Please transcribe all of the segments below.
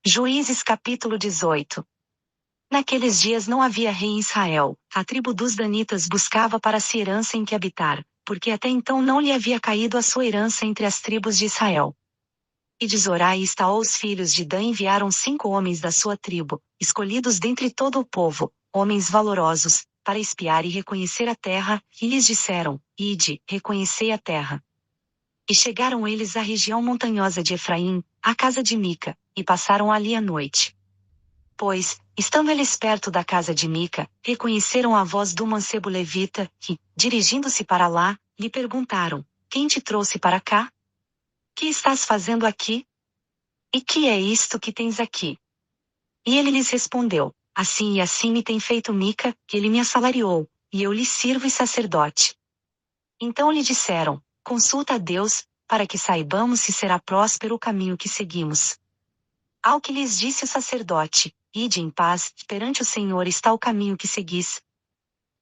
Juízes capítulo 18. Naqueles dias não havia rei em Israel, a tribo dos danitas buscava para si herança em que habitar, porque até então não lhe havia caído a sua herança entre as tribos de Israel. E de Zorá e Estaol os filhos de Dan enviaram 5 homens da sua tribo, escolhidos dentre todo o povo, homens valorosos, para espiar e reconhecer a terra, e lhes disseram: Ide, reconhecei a terra. E chegaram eles à região montanhosa de Efraim, à casa de Mica, e passaram ali a noite. Pois, estando eles perto da casa de Mica, reconheceram a voz do mancebo levita, que, dirigindo-se para lá, lhe perguntaram: Quem te trouxe para cá? Que estás fazendo aqui? E que é isto que tens aqui? E ele lhes respondeu: Assim e assim me tem feito Mica, que ele me assalariou, e eu lhe sirvo e sacerdote. Então lhe disseram: Consulta a Deus, para que saibamos se será próspero o caminho que seguimos. Ao que lhes disse o sacerdote: Ide em paz, perante o Senhor está o caminho que seguis.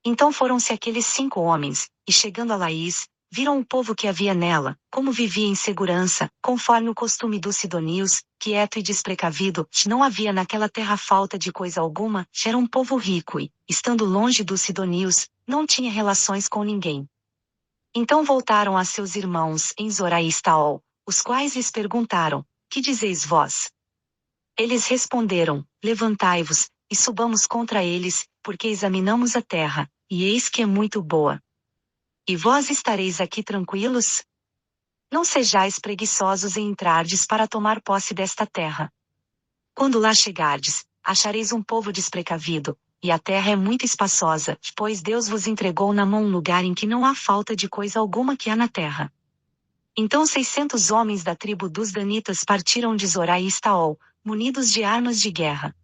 Então foram-se aqueles 5 homens, e chegando a Laís, viram o povo que havia nela, como vivia em segurança, conforme o costume dos sidonios, quieto e desprecavido, não havia naquela terra falta de coisa alguma, era um povo rico e, estando longe dos sidonios, não tinha relações com ninguém. Então voltaram a seus irmãos em Zorá e Estaol, os quais lhes perguntaram: Que dizeis vós? Eles responderam: Levantai-vos, e subamos contra eles, porque examinamos a terra, e eis que é muito boa. E vós estareis aqui tranquilos? Não sejais preguiçosos em entrardes para tomar posse desta terra. Quando lá chegardes, achareis um povo desprecavido, e a terra é muito espaçosa, pois Deus vos entregou na mão um lugar em que não há falta de coisa alguma que há na terra. Então 600 homens da tribo dos danitas partiram de Zorá e Estaol, munidos de armas de guerra.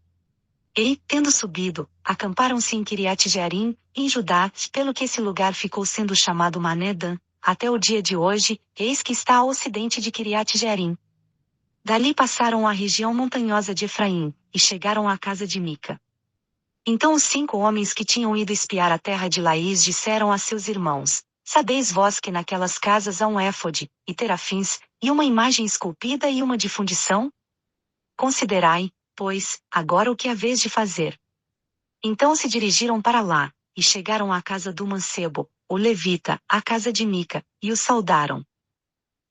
E, tendo subido, acamparam-se em Kiriat-Jearim, em Judá, pelo que esse lugar ficou sendo chamado Mané-Dan, até o dia de hoje, eis que está ao ocidente de Kiriat-Jearim. Dali passaram a região montanhosa de Efraim, e chegaram à casa de Mica. Então os 5 homens que tinham ido espiar a terra de Laís disseram a seus irmãos: Sabeis vós que naquelas casas há um éfode, e terafins, e uma imagem esculpida e uma de fundição? Considerai, pois, agora o que haveis de fazer. Então se dirigiram para lá, e chegaram à casa do mancebo, o levita, à casa de Mica, e o saudaram.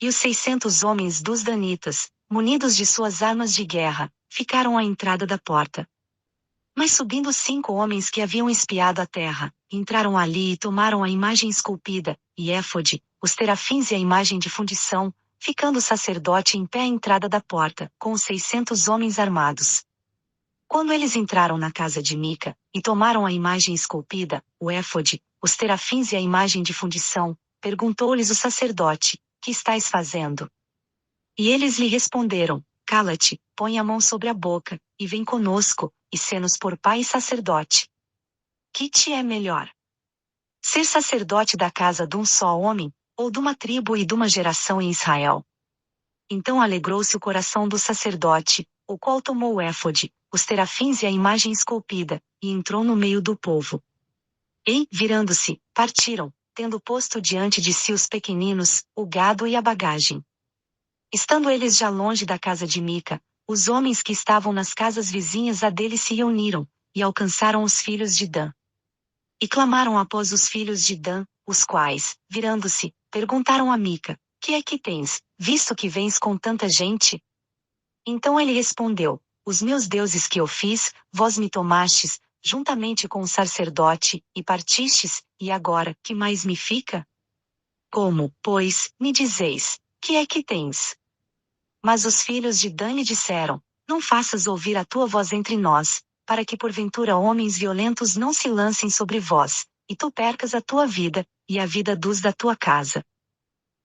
E os 600 homens dos danitas, munidos de suas armas de guerra, ficaram à entrada da porta. Mas subindo 5 homens que haviam espiado a terra, entraram ali e tomaram a imagem esculpida, e éfode, os terafins e a imagem de fundição, ficando o sacerdote em pé à entrada da porta, com os 600 homens armados. Quando eles entraram na casa de Mica, e tomaram a imagem esculpida, o éfode, os terafins e a imagem de fundição, perguntou-lhes o sacerdote: Que estáis fazendo? E eles lhe responderam: Cala-te, põe a mão sobre a boca, e vem conosco, e sê-nos por pai e sacerdote. Que te é melhor? Ser sacerdote da casa de um só homem, ou de uma tribo e de uma geração em Israel? Então alegrou-se o coração do sacerdote, o qual tomou o éfode, os terafins e a imagem esculpida, e entrou no meio do povo. E, virando-se, partiram, tendo posto diante de si os pequeninos, o gado e a bagagem. Estando eles já longe da casa de Mica, os homens que estavam nas casas vizinhas a dele se reuniram, e alcançaram os filhos de Dan. E clamaram após os filhos de Dan, os quais, virando-se, perguntaram a Mica: Que é que tens, visto que vens com tanta gente? Então ele respondeu: Os meus deuses que eu fiz, vós me tomastes, juntamente com o sacerdote, e partistes, e agora, que mais me fica? Como, pois, me dizeis: Que é que tens? Mas os filhos de Dan lhe disseram: Não faças ouvir a tua voz entre nós, para que porventura homens violentos não se lancem sobre vós, e tu percas a tua vida, e a vida dos da tua casa.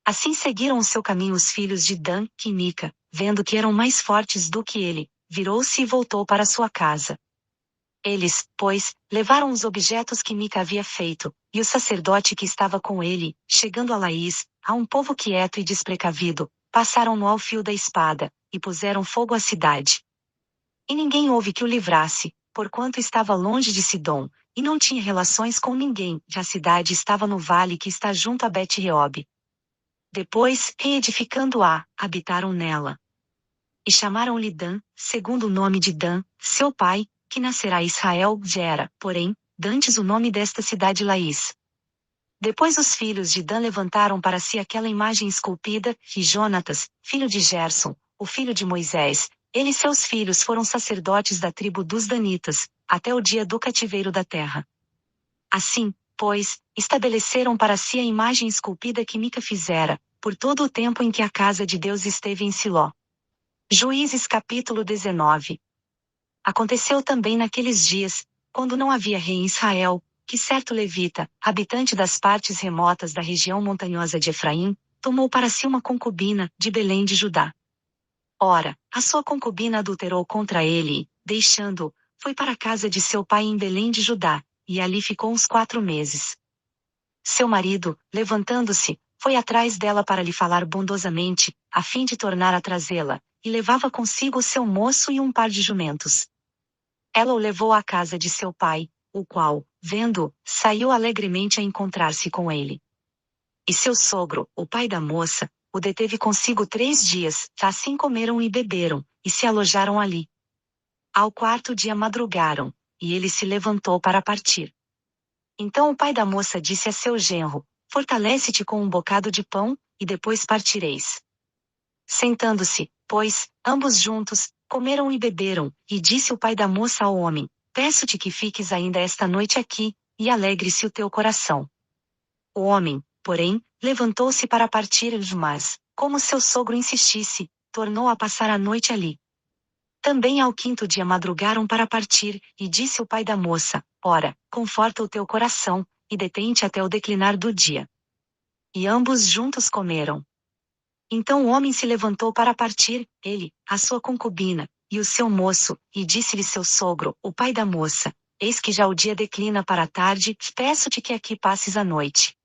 Assim seguiram o seu caminho os filhos de Dan, e Mica, vendo que eram mais fortes do que ele, virou-se e voltou para sua casa. Eles, pois, levaram os objetos que Mica havia feito, e o sacerdote que estava com ele, chegando a Laís, a um povo quieto e desprecavido, passaram-no ao fio da espada, e puseram fogo à cidade. E ninguém houve que o livrasse, porquanto estava longe de Sidom, e não tinha relações com ninguém, e a cidade estava no vale que está junto a Bet-Reob. Depois, reedificando-a, habitaram nela. E chamaram-lhe Dan, segundo o nome de Dan, seu pai, que nascerá Israel, Gera, porém, dantes o nome desta cidade Laís. Depois os filhos de Dan levantaram para si aquela imagem esculpida, e Jonatas, filho de Gerson, o filho de Moisés, ele e seus filhos foram sacerdotes da tribo dos Danitas, até o dia do cativeiro da terra. Assim, pois, estabeleceram para si a imagem esculpida que Mica fizera, por todo o tempo em que a casa de Deus esteve em Siló. Juízes capítulo 19. Aconteceu também naqueles dias, quando não havia rei em Israel, que certo levita, habitante das partes remotas da região montanhosa de Efraim, tomou para si uma concubina, de Belém de Judá. Ora, a sua concubina adulterou contra ele e, deixando-o, foi para a casa de seu pai em Belém de Judá, e ali ficou uns 4 meses. Seu marido, levantando-se, foi atrás dela para lhe falar bondosamente, a fim de tornar a trazê-la, e levava consigo o seu moço e um par de jumentos. Ela o levou à casa de seu pai, o qual, vendo, saiu alegremente a encontrar-se com ele. E seu sogro, o pai da moça, o deteve consigo 3 dias, assim comeram e beberam, e se alojaram ali. Ao 4º dia madrugaram, e ele se levantou para partir. Então o pai da moça disse a seu genro: fortalece-te com um bocado de pão, e depois partireis. Sentando-se, pois, ambos juntos, comeram e beberam, e disse o pai da moça ao homem: peço-te que fiques ainda esta noite aqui, e alegre-se o teu coração. O homem, porém, levantou-se para partir, mas, como seu sogro insistisse, tornou a passar a noite ali. Também ao 5º dia madrugaram para partir, e disse o pai da moça: ora, conforta o teu coração, e detente até o declinar do dia. E ambos juntos comeram. Então o homem se levantou para partir, ele, a sua concubina, e o seu moço, e disse-lhe seu sogro, o pai da moça: eis que já o dia declina para a tarde, peço-te que aqui passes a noite.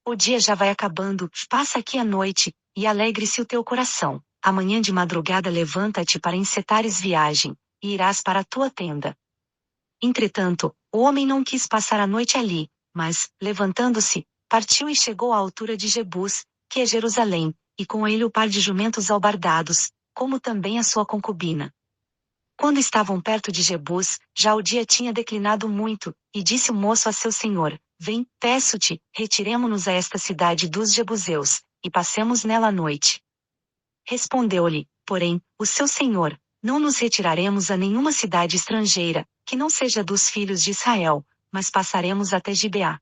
O dia já vai acabando, passa aqui a noite, e alegre-se o teu coração. Amanhã de madrugada levanta-te para encetares viagem, e irás para a tua tenda. Entretanto, o homem não quis passar a noite ali, mas, levantando-se, partiu e chegou à altura de Jebus, que é Jerusalém, e com ele o par de jumentos albardados, como também a sua concubina. Quando estavam perto de Jebus, já o dia tinha declinado muito, e disse o moço a seu senhor: vem, peço-te, retiremo-nos a esta cidade dos Jebuseus, e passemos nela a noite. Respondeu-lhe, porém, o seu senhor: não nos retiraremos a nenhuma cidade estrangeira, que não seja dos filhos de Israel, mas passaremos até Gibeá.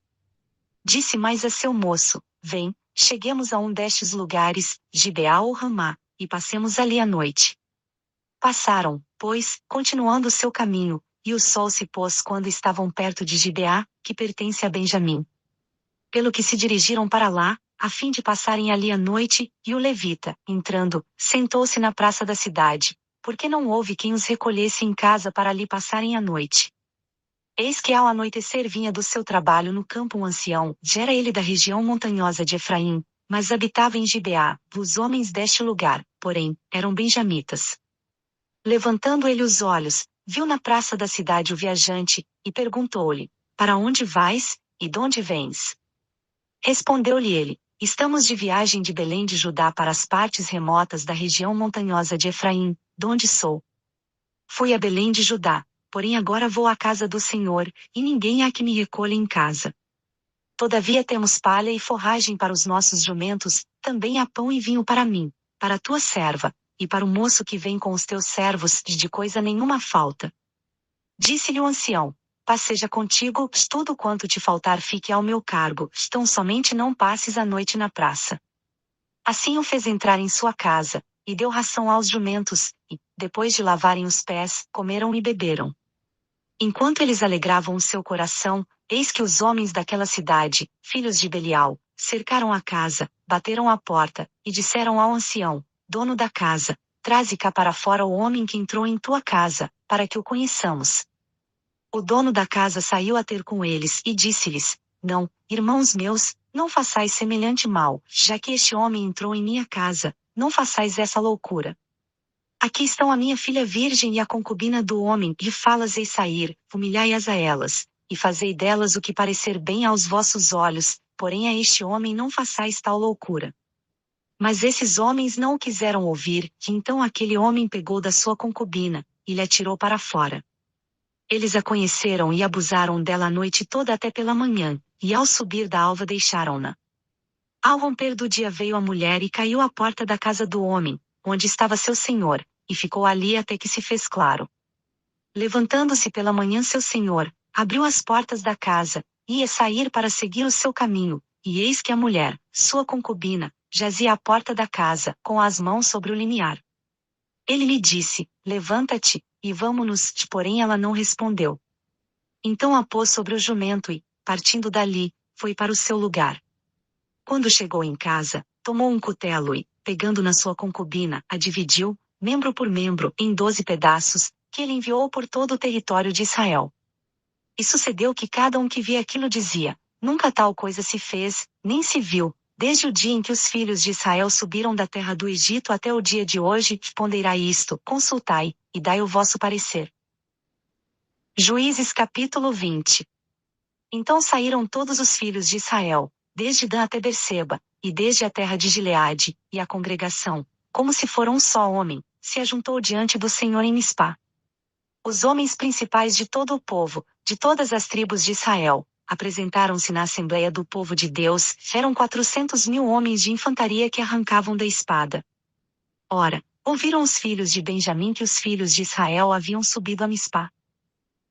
Disse mais a seu moço: vem, cheguemos a um destes lugares, Gibeá ou Ramá, e passemos ali a noite. Passaram, pois, continuando o seu caminho, e o sol se pôs quando estavam perto de Gibeá, que pertence a Benjamim. Pelo que se dirigiram para lá, a fim de passarem ali a noite, e o levita, entrando, sentou-se na praça da cidade, porque não houve quem os recolhesse em casa para ali passarem a noite. Eis que ao anoitecer vinha do seu trabalho no campo um ancião, era ele da região montanhosa de Efraim, mas habitava em Gibeá, os homens deste lugar, porém, eram benjamitas. Levantando ele os olhos, viu na praça da cidade o viajante, e perguntou-lhe: para onde vais, e de onde vens? Respondeu-lhe ele: estamos de viagem de Belém de Judá para as partes remotas da região montanhosa de Efraim, de onde sou. Fui a Belém de Judá, porém agora vou à casa do Senhor, e ninguém há que me recolha em casa. Todavia temos palha e forragem para os nossos jumentos, também há pão e vinho para mim, para a tua serva, e para o moço que vem com os teus servos, de coisa nenhuma falta. Disse-lhe o ancião: paz seja contigo, tudo quanto te faltar fique ao meu cargo, tão somente não passes a noite na praça. Assim o fez entrar em sua casa, e deu ração aos jumentos, e, depois de lavarem os pés, comeram e beberam. Enquanto eles alegravam o seu coração, eis que os homens daquela cidade, filhos de Belial, cercaram a casa, bateram à porta, e disseram ao ancião, dono da casa: traze cá para fora o homem que entrou em tua casa, para que o conheçamos. O dono da casa saiu a ter com eles e disse-lhes: não, irmãos meus, não façais semelhante mal, já que este homem entrou em minha casa, não façais essa loucura. Aqui estão a minha filha virgem e a concubina do homem, e falas-eis sair, humilhai-as a elas, e fazei delas o que parecer bem aos vossos olhos, porém a este homem não façais tal loucura. Mas esses homens não o quiseram ouvir, que então aquele homem pegou da sua concubina, e lhe atirou para fora. Eles a conheceram e abusaram dela a noite toda até pela manhã, e ao subir da alva deixaram-na. Ao romper do dia veio a mulher e caiu à porta da casa do homem, onde estava seu senhor, e ficou ali até que se fez claro. Levantando-se pela manhã seu senhor, abriu as portas da casa, e ia sair para seguir o seu caminho, e eis que a mulher, sua concubina, jazia à porta da casa, com as mãos sobre o limiar. Ele lhe disse, levanta-te, e vamo-nos, porém ela não respondeu. Então a pôs sobre o jumento e, partindo dali, foi para o seu lugar. Quando chegou em casa, tomou um cutelo e, pegando na sua concubina, a dividiu, membro por membro, em 12 pedaços, que ele enviou por todo o território de Israel. E sucedeu que cada um que via aquilo dizia, nunca tal coisa se fez, nem se viu, desde o dia em que os filhos de Israel subiram da terra do Egito até o dia de hoje, ponderai isto, consultai, e dai o vosso parecer. Juízes capítulo 20. Então saíram todos os filhos de Israel, desde Dan até Berseba, e desde a terra de Gileade, e a congregação, como se fora um só homem, se ajuntou diante do Senhor em Mispá. Os homens principais de todo o povo, de todas as tribos de Israel, apresentaram-se na Assembleia do povo de Deus, eram 400.000 homens de infantaria que arrancavam da espada. Ora, ouviram os filhos de Benjamim que os filhos de Israel haviam subido a Mispá.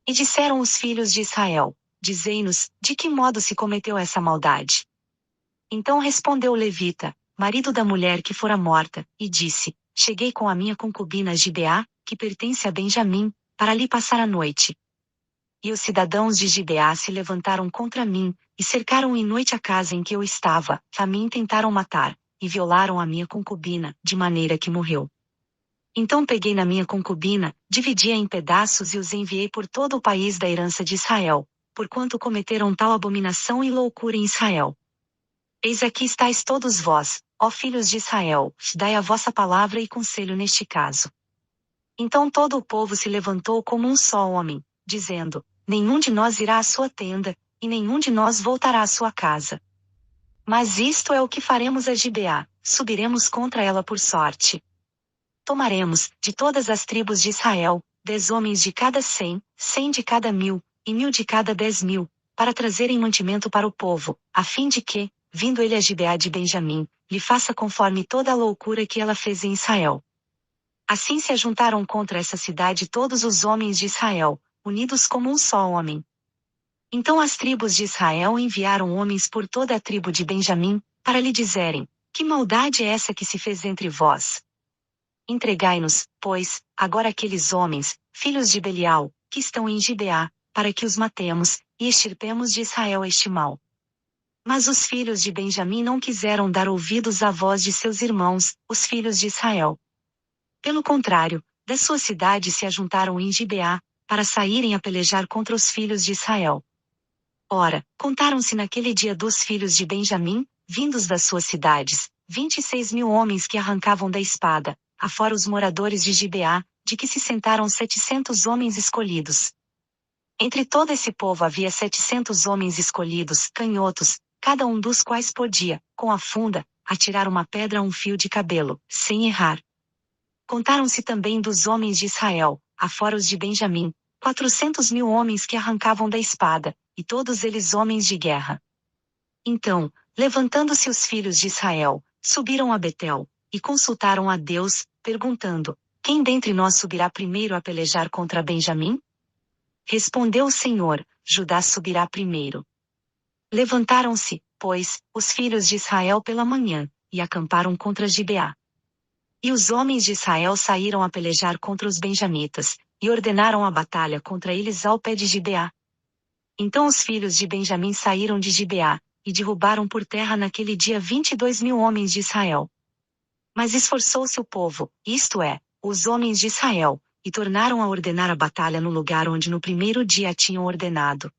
E disseram os filhos de Israel, dizei-nos, de que modo se cometeu essa maldade? Então respondeu o levita, marido da mulher que fora morta, e disse, cheguei com a minha concubina Gibeá, que pertence a Benjamim, para ali passar a noite. E os cidadãos de Gibeá se levantaram contra mim, e cercaram em noite a casa em que eu estava, a mim tentaram matar, e violaram a minha concubina, de maneira que morreu. Então peguei na minha concubina, dividi-a em pedaços e os enviei por todo o país da herança de Israel, porquanto cometeram tal abominação e loucura em Israel. Eis aqui estáis todos vós, ó filhos de Israel, dai a vossa palavra e conselho neste caso. Então todo o povo se levantou como um só homem, dizendo, nenhum de nós irá à sua tenda, e nenhum de nós voltará à sua casa. Mas isto é o que faremos a Gibeá, subiremos contra ela por sorte. Tomaremos, de todas as tribos de Israel, 10 homens de cada 100, 100 de cada 1.000, e 1.000 de cada 10.000, para trazerem mantimento para o povo, a fim de que, vindo ele a Gibeá de Benjamim, lhe faça conforme toda a loucura que ela fez em Israel. Assim se ajuntaram contra essa cidade todos os homens de Israel, unidos como um só homem. Então as tribos de Israel enviaram homens por toda a tribo de Benjamim, para lhe dizerem, que maldade é essa que se fez entre vós? Entregai-nos, pois, agora aqueles homens, filhos de Belial, que estão em Gibeá, para que os matemos, e extirpemos de Israel este mal. Mas os filhos de Benjamim não quiseram dar ouvidos à voz de seus irmãos, os filhos de Israel. Pelo contrário, da sua cidade se ajuntaram em Gibeá, para saírem a pelejar contra os filhos de Israel. Ora, contaram-se naquele dia dos filhos de Benjamim, vindos das suas cidades, 26.000 homens que arrancavam da espada, afora os moradores de Gibeá, de que se sentaram 700 homens escolhidos. Entre todo esse povo havia 700 homens escolhidos, canhotos, cada um dos quais podia, com a funda, atirar uma pedra a um fio de cabelo, sem errar. Contaram-se também dos homens de Israel, afora os de Benjamim, 400.000 homens que arrancavam da espada, e todos eles homens de guerra. Então, levantando-se os filhos de Israel, subiram a Betel, e consultaram a Deus, perguntando, quem dentre nós subirá primeiro a pelejar contra Benjamim? Respondeu o Senhor, Judá subirá primeiro. Levantaram-se, pois, os filhos de Israel pela manhã, e acamparam contra Gibeá. E os homens de Israel saíram a pelejar contra os benjamitas, e ordenaram a batalha contra eles ao pé de Gibeá. Então os filhos de Benjamim saíram de Gibeá, e derrubaram por terra naquele dia 22.000 homens de Israel. Mas esforçou-se o povo, isto é, os homens de Israel, e tornaram a ordenar a batalha no lugar onde no primeiro dia a tinham ordenado.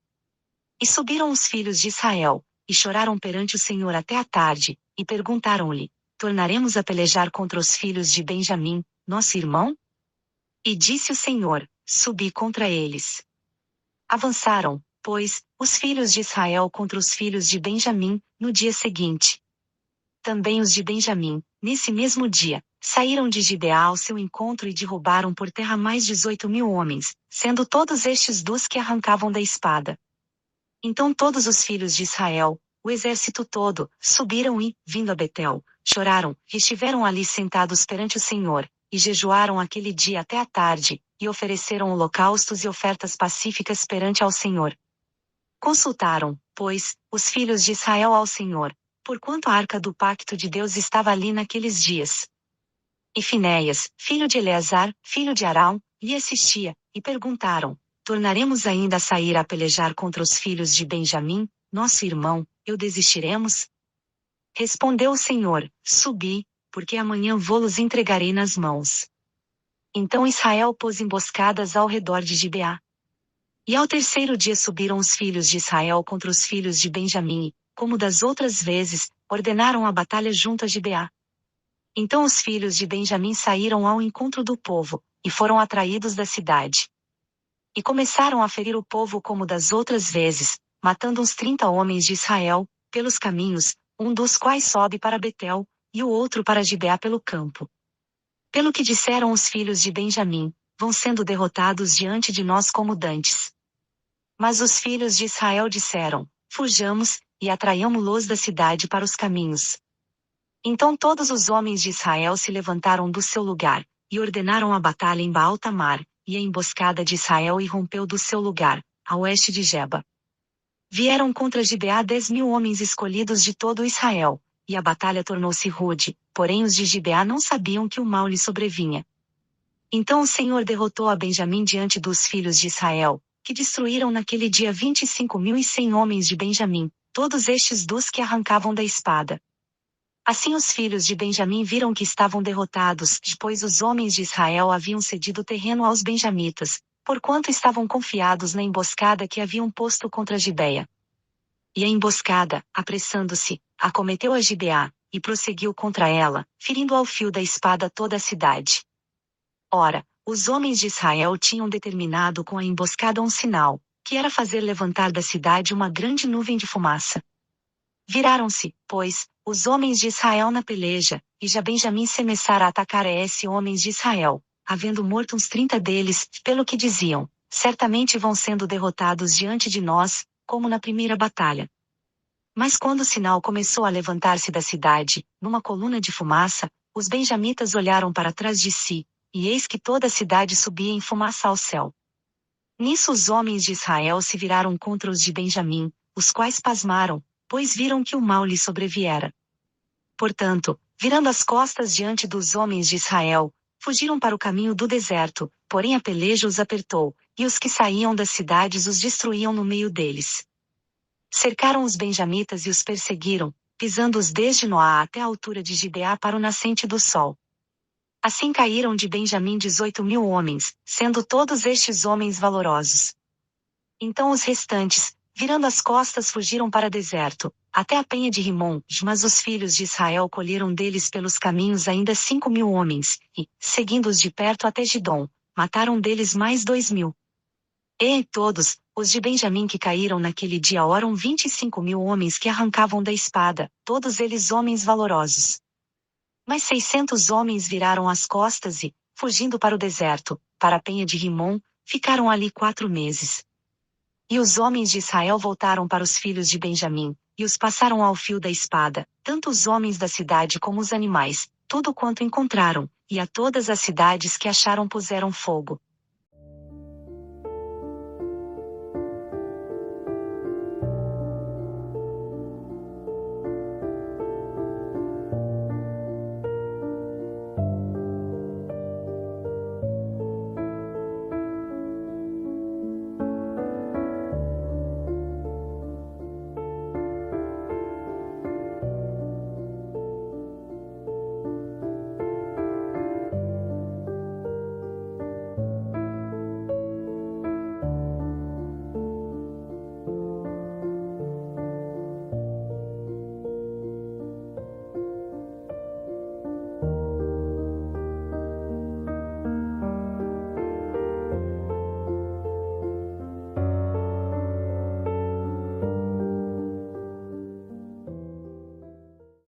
E subiram os filhos de Israel, e choraram perante o Senhor até a tarde, e perguntaram-lhe, tornaremos a pelejar contra os filhos de Benjamim, nosso irmão? E disse o Senhor, subi contra eles. Avançaram, pois, os filhos de Israel contra os filhos de Benjamim, no dia seguinte. Também os de Benjamim, nesse mesmo dia, saíram de Gibeá ao seu encontro e derrubaram por terra mais 18.000 homens, sendo todos estes dos que arrancavam da espada. Então todos os filhos de Israel, o exército todo, subiram e, vindo a Betel, choraram, e estiveram ali sentados perante o Senhor, e jejuaram aquele dia até a tarde, e ofereceram holocaustos e ofertas pacíficas perante ao Senhor. Consultaram, pois, os filhos de Israel ao Senhor, porquanto a arca do pacto de Deus estava ali naqueles dias. E Finéias, filho de Eleazar, filho de Arão, lhe assistia, e perguntaram: tornaremos ainda a sair a pelejar contra os filhos de Benjamim, nosso irmão, eu desistiremos? Respondeu o Senhor: subi, porque amanhã vô-los entregarei nas mãos. Então Israel pôs emboscadas ao redor de Gibeá. E ao terceiro dia subiram os filhos de Israel contra os filhos de Benjamim, e, como das outras vezes, ordenaram a batalha junto a Gibeá. Então os filhos de Benjamim saíram ao encontro do povo, e foram atraídos da cidade. E começaram a ferir o povo como das outras vezes, matando uns 30 homens de Israel, pelos caminhos, um dos quais sobe para Betel, e o outro para Gibeá pelo campo. Pelo que disseram os filhos de Benjamim, vão sendo derrotados diante de nós como dantes. Mas os filhos de Israel disseram: fujamos, e atraiamo-los da cidade para os caminhos. Então todos os homens de Israel se levantaram do seu lugar, e ordenaram a batalha em Baal-Tamar, e a emboscada de Israel irrompeu do seu lugar, a oeste de Geba. Vieram contra Gibeá 10.000 homens escolhidos de todo Israel, e a batalha tornou-se rude, porém os de Gibeá não sabiam que o mal lhe sobrevinha. Então o Senhor derrotou a Benjamim diante dos filhos de Israel, que destruíram naquele dia 25.100 homens de Benjamim, todos estes dos que arrancavam da espada. Assim os filhos de Benjamim viram que estavam derrotados, pois os homens de Israel haviam cedido terreno aos benjamitas, porquanto estavam confiados na emboscada que haviam posto contra Gibeá. E a emboscada, apressando-se, acometeu a Gibeá, e prosseguiu contra ela, ferindo ao fio da espada toda a cidade. Ora, os homens de Israel tinham determinado com a emboscada um sinal, que era fazer levantar da cidade uma grande nuvem de fumaça. Viraram-se, pois, os homens de Israel na peleja, e já Benjamim começara a atacar a esses homens de Israel, havendo morto uns 30 deles, pelo que diziam: certamente vão sendo derrotados diante de nós, como na primeira batalha. Mas quando o sinal começou a levantar-se da cidade, numa coluna de fumaça, os benjamitas olharam para trás de si, e eis que toda a cidade subia em fumaça ao céu. Nisso os homens de Israel se viraram contra os de Benjamim, os quais pasmaram, pois viram que o mal lhe sobreviera. Portanto, virando as costas diante dos homens de Israel, fugiram para o caminho do deserto, porém a peleja os apertou, e os que saíam das cidades os destruíam no meio deles. Cercaram os benjamitas e os perseguiram, pisando-os desde Noá até a altura de Gibeá para o nascente do sol. Assim caíram de Benjamim 18.000 homens, sendo todos estes homens valorosos. Então os restantes, virando as costas, fugiram para deserto, até a penha de Rimom, mas os filhos de Israel colheram deles pelos caminhos ainda 5.000 homens, e, seguindo-os de perto até Gidom, mataram deles mais 2.000. E todos, os de Benjamim que caíram naquele dia eram 25.000 homens que arrancavam da espada, todos eles homens valorosos. Mas 600 homens viraram as costas e, fugindo para o deserto, para a penha de Rimom, ficaram ali 4 meses. E os homens de Israel voltaram para os filhos de Benjamim, e os passaram ao fio da espada, tanto os homens da cidade como os animais, tudo quanto encontraram, e a todas as cidades que acharam puseram fogo.